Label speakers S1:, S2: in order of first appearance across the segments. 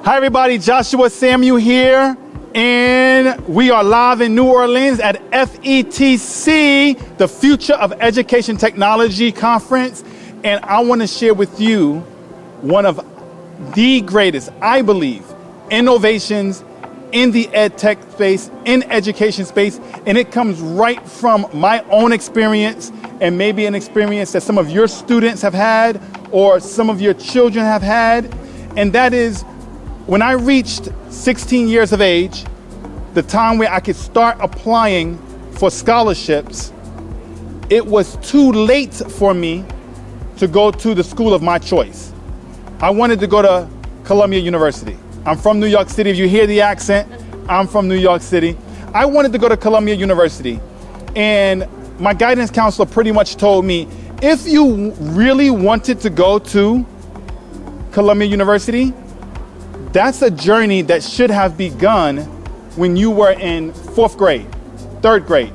S1: Hi everybody, Joshua Samuel here, and we are live in New Orleans at FETC, the Future of Education Technology Conference, and I want to share with you one of the greatest, I believe, innovations in the ed tech space, in education space, and it comes right from my own experience and maybe an experience that some of your students have had or some of your children have had, and that is when I reached 16 years of age, the time where I could start applying for scholarships, it was too late for me to go to the school of my choice. I wanted to go to Columbia University. I'm from New York City. If you hear the accent, I'm from New York City. I wanted to go to Columbia University, and my guidance counselor pretty much told me, if you really wanted to go to Columbia University, that's a journey that should have begun when you were in 4th grade, 3rd grade.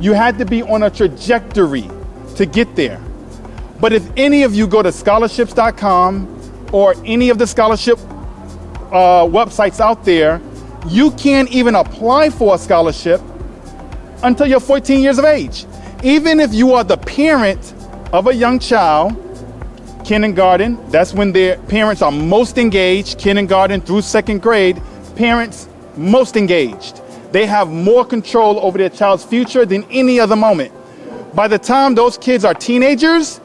S1: You had to be on a trajectory to get there. But if any of you go to scholarships.com or any of the scholarship websites out there, you can't even apply for a scholarship until you're 14 years of age. Even if you are the parent of a young child, kindergarten, that's when their parents are most engaged, kindergarten through 2nd grade, parents most engaged. They have more control over their child's future than any other moment. By the time those kids are teenagers,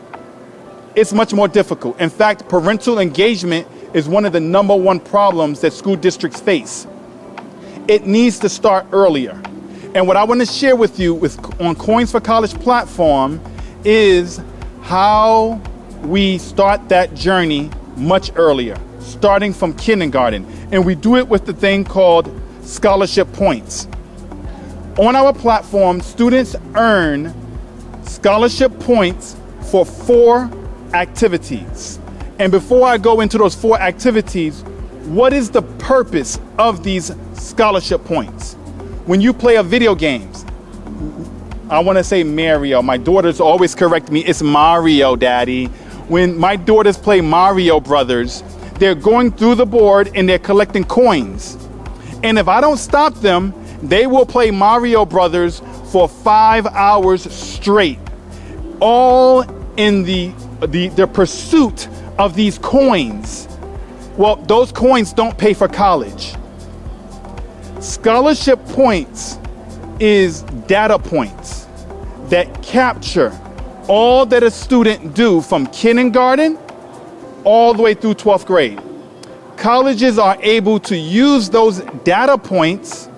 S1: it's much more difficult. In fact, parental engagement is one of the #1 problems that school districts face. It needs to start earlier. And what I want to share with you on Coins for College platform is how we start that journey much earlier, starting from kindergarten. And we do it with the thing called scholarship points. On our platform, students earn scholarship points for 4 activities. And before I go into those 4 activities, what is the purpose of these scholarship points? When you play a video games, I want to say Mario. My daughters always correct me. It's Mario, Daddy. When my daughters play Mario Brothers, they're going through the board and they're collecting coins. And if I don't stop them, they will play Mario Brothers for 5 hours straight, all in the pursuit of these coins. Well, those coins don't pay for college. Scholarship points is data points that capture all that a student do from kindergarten all the way through 12th grade. Colleges are able to use those data points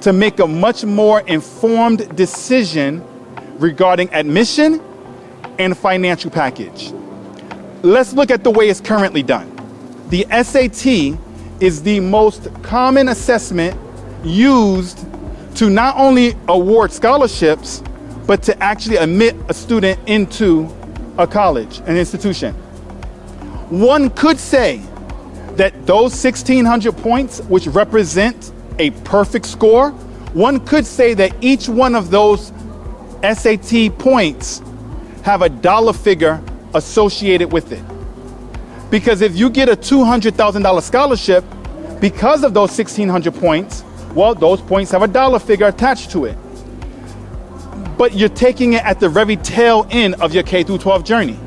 S1: to make a much more informed decision regarding admission and financial package. Let's look at the way it's currently done. The SAT is the most common assessment used to not only award scholarships, but to actually admit a student into a college, an institution. One could say that those 1,600 points, which represent a perfect score, one could say that each one of those SAT points have a dollar figure associated with it. Because if you get a $200,000 scholarship, because of those 1,600 points, well, those points have a dollar figure attached to it. But you're taking it at the very tail end of your K through 12 journey.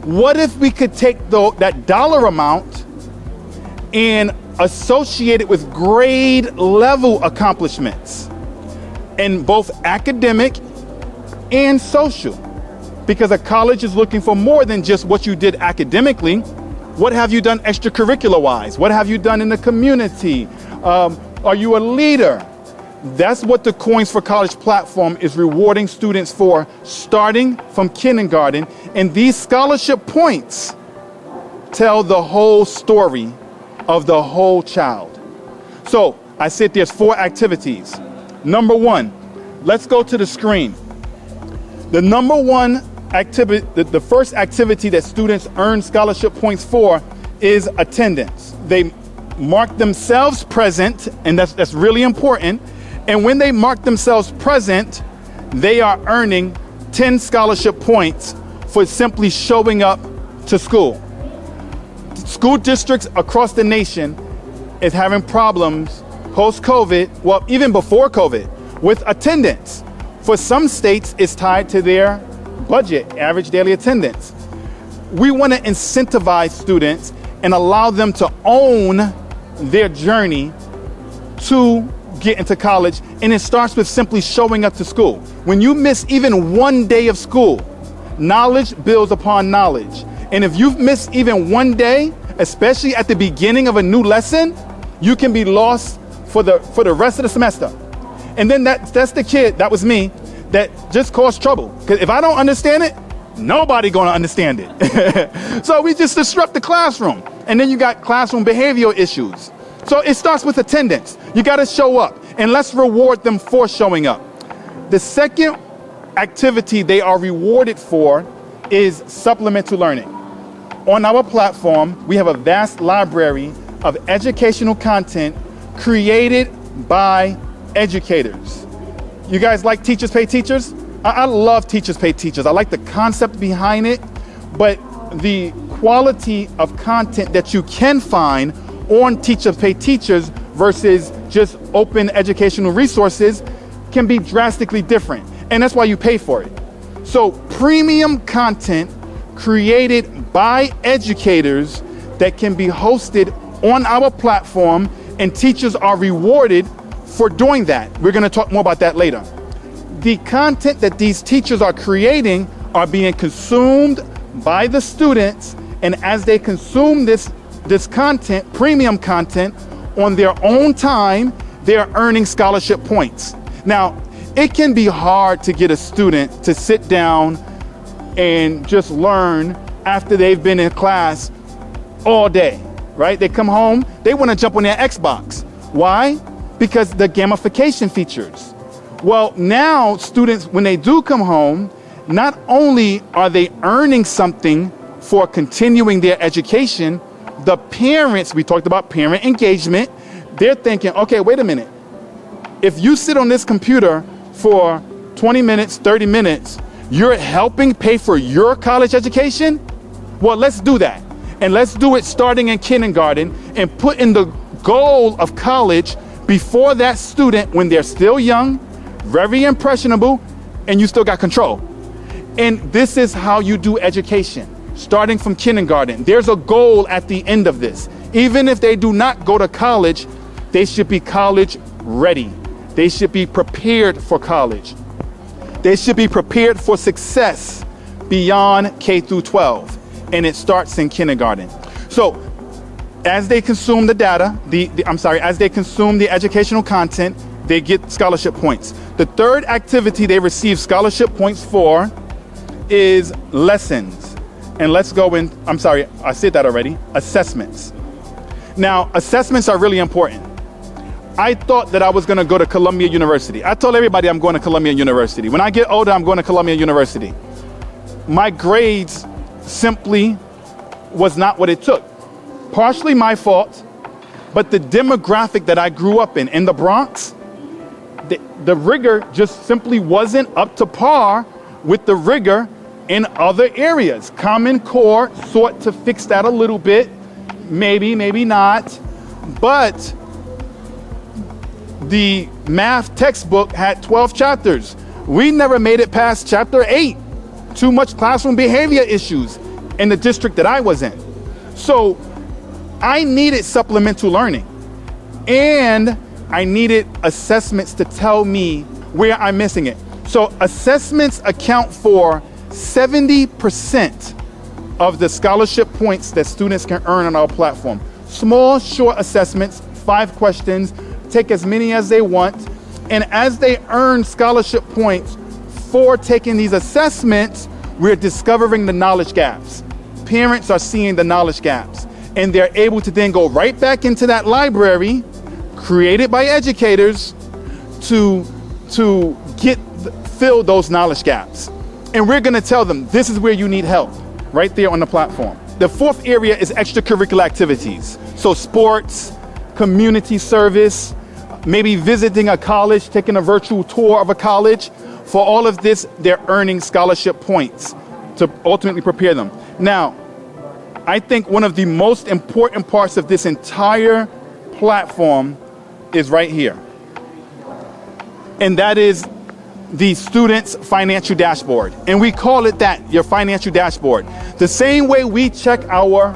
S1: What if we could take that dollar amount and associate it with grade level accomplishments in both academic and social? Because a college is looking for more than just what you did academically. What have you done extracurricular wise? What have you done in the community? Are you a leader? That's what the Coins for College platform is rewarding students for, starting from kindergarten. And these scholarship points tell the whole story of the whole child. So I said there's 4 activities. Number 1, let's go to the screen. The number 1 activity, the first activity that students earn scholarship points for is attendance. They mark themselves present, and that's really important. And when they mark themselves present, they are earning 10 scholarship points for simply showing up to school. School districts across the nation is having problems post-COVID, well, even before COVID, with attendance. For some states, it's tied to their budget, average daily attendance. We want to incentivize students and allow them to own their journey to get into college, and it starts with simply showing up to school. When you miss even one day of school, knowledge builds upon knowledge. And if you've missed even one day, especially at the beginning of a new lesson, you can be lost for the rest of the semester. And then that's the kid, that was me, that just caused trouble. Because if I don't understand it, nobody gonna understand it. So we just disrupt the classroom. And then you got classroom behavioral issues. So it starts with attendance. You gotta show up, and let's reward them for showing up. The second activity they are rewarded for is supplemental learning. On our platform, we have a vast library of educational content created by educators. You guys like Teachers Pay Teachers? I love Teachers Pay Teachers. I like the concept behind it, but the quality of content that you can find on Teachers Pay Teachers versus just open educational resources can be drastically different. And that's why you pay for it. So premium content created by educators that can be hosted on our platform, and teachers are rewarded for doing that. We're going to talk more about that later. The content that these teachers are creating are being consumed by the students, and as they consume this content, premium content, on their own time, they're earning scholarship points. Now, it can be hard to get a student to sit down and just learn after they've been in class all day, right? They come home, they want to jump on their Xbox. Why? Because the gamification features. Well, now students, when they do come home, not only are they earning something for continuing their education, the parents, we talked about parent engagement, they're thinking, okay, wait a minute. If you sit on this computer for 20 minutes, 30 minutes, you're helping pay for your college education? Well, let's do that. And let's do it starting in kindergarten and put in the goal of college before that student when they're still young, very impressionable, and you still got control. And this is how you do education, starting from kindergarten. There's a goal at the end of this. Even if they do not go to college, they should be college ready. They should be prepared for college. They should be prepared for success beyond K through 12. And it starts in kindergarten. So as they consume the data, as they consume the educational content, they get scholarship points. The third activity they receive scholarship points for is lessons. And let's go in, I said that already, assessments. Now, assessments are really important. I thought that I was gonna go to Columbia University. I told everybody I'm going to Columbia University. When I get older, I'm going to Columbia University. My grades simply was not what it took. Partially my fault, but the demographic that I grew up in the Bronx, the rigor just simply wasn't up to par with the rigor in other areas. Common Core sought to fix that a little bit, maybe not, but the math textbook had 12 chapters. We never made it past chapter 8. Too much classroom behavior issues in the district that I was in. So I needed supplemental learning, and I needed assessments to tell me where I'm missing it. So assessments account for 70% of the scholarship points that students can earn on our platform. Small, short assessments, 5 questions, take as many as they want. And as they earn scholarship points for taking these assessments, we're discovering the knowledge gaps. Parents are seeing the knowledge gaps, and they're able to then go right back into that library created by educators to fill those knowledge gaps. And we're gonna tell them, this is where you need help, right there on the platform. The fourth area is extracurricular activities. So sports, community service, maybe visiting a college, taking a virtual tour of a college. For all of this, they're earning scholarship points to ultimately prepare them. Now, I think one of the most important parts of this entire platform is right here. And that is the student's financial dashboard. And we call it that, your financial dashboard. The same way we check our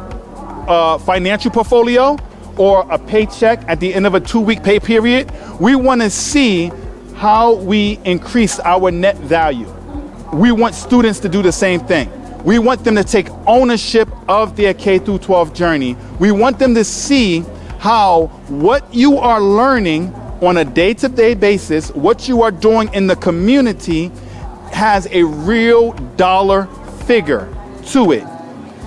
S1: financial portfolio or a paycheck at the end of a 2-week pay period, we want to see how we increase our net value. We want students to do the same thing. We want them to take ownership of their K through 12 journey. We want them to see how what you are learning on a day-to-day basis, what you are doing in the community has a real dollar figure to it.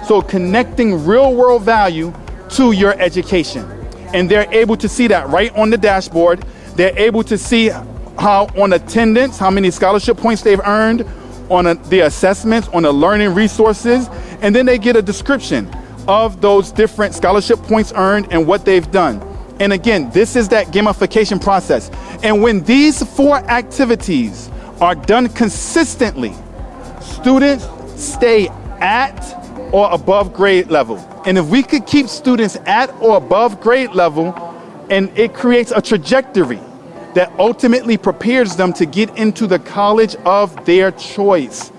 S1: So connecting real world value to your education. And they're able to see that right on the dashboard. They're able to see how on attendance, how many scholarship points they've earned, on the assessments, on the learning resources, and then they get a description of those different scholarship points earned and what they've done. And again, this is that gamification process. And when these 4 activities are done consistently, students stay at or above grade level. And if we could keep students at or above grade level, and it creates a trajectory that ultimately prepares them to get into the college of their choice.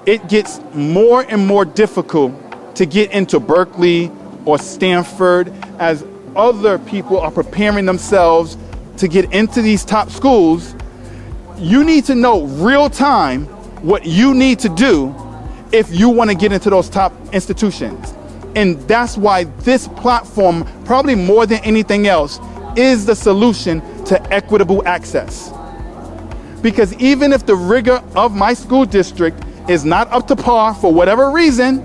S1: It gets more and more difficult to get into Berkeley or Stanford as other people are preparing themselves to get into these top schools. You need to know real time what you need to do if you want to get into those top institutions. And that's why this platform, probably more than anything else, is the solution to equitable access. Because even if the rigor of my school district is not up to par for whatever reason,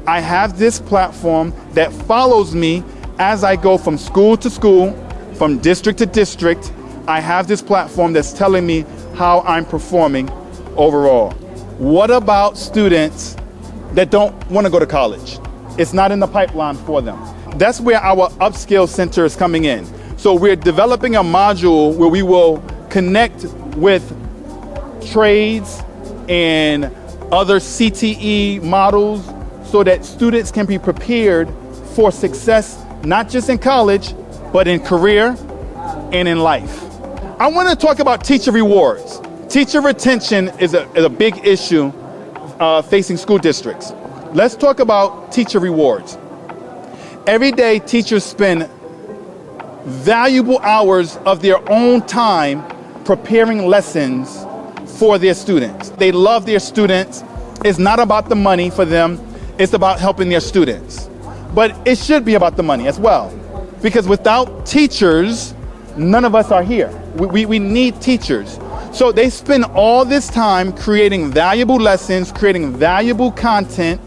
S1: I have this platform that follows me as I go from school to school, from district to district. I have this platform that's telling me how I'm performing overall. What about students that don't want to go to college? It's not in the pipeline for them. That's where our upskill center is coming in. So we're developing a module where we will connect with trades and other CTE models so that students can be prepared for success, not just in college, but in career and in life. I want to talk about teacher rewards. Teacher retention is a big issue facing school districts. Let's talk about teacher rewards. Every day, teachers spend valuable hours of their own time preparing lessons for their students. They love their students. It's not about the money for them. It's about helping their students. But it should be about the money as well. Because without teachers, none of us are here. We need teachers. So they spend all this time creating valuable lessons, creating valuable content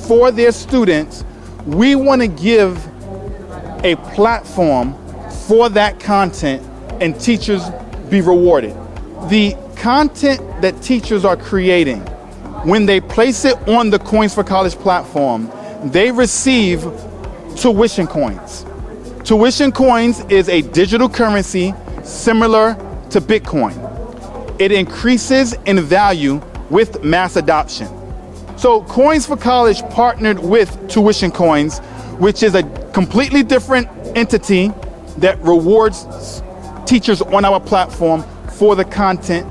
S1: for their students. We want to give a platform for that content and teachers be rewarded. The content that teachers are creating, when they place it on the Coins for College platform, they receive tuition coins. Tuition coins is a digital currency similar to Bitcoin. It increases in value with mass adoption. So Coins for College partnered with Tuition Coins, which is a completely different entity that rewards teachers on our platform for the content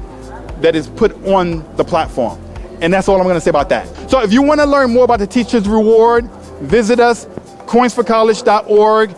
S1: that is put on the platform. And that's all I'm going to say about that. So if you want to learn more about the Teachers Reward, visit us, coinsforcollege.org.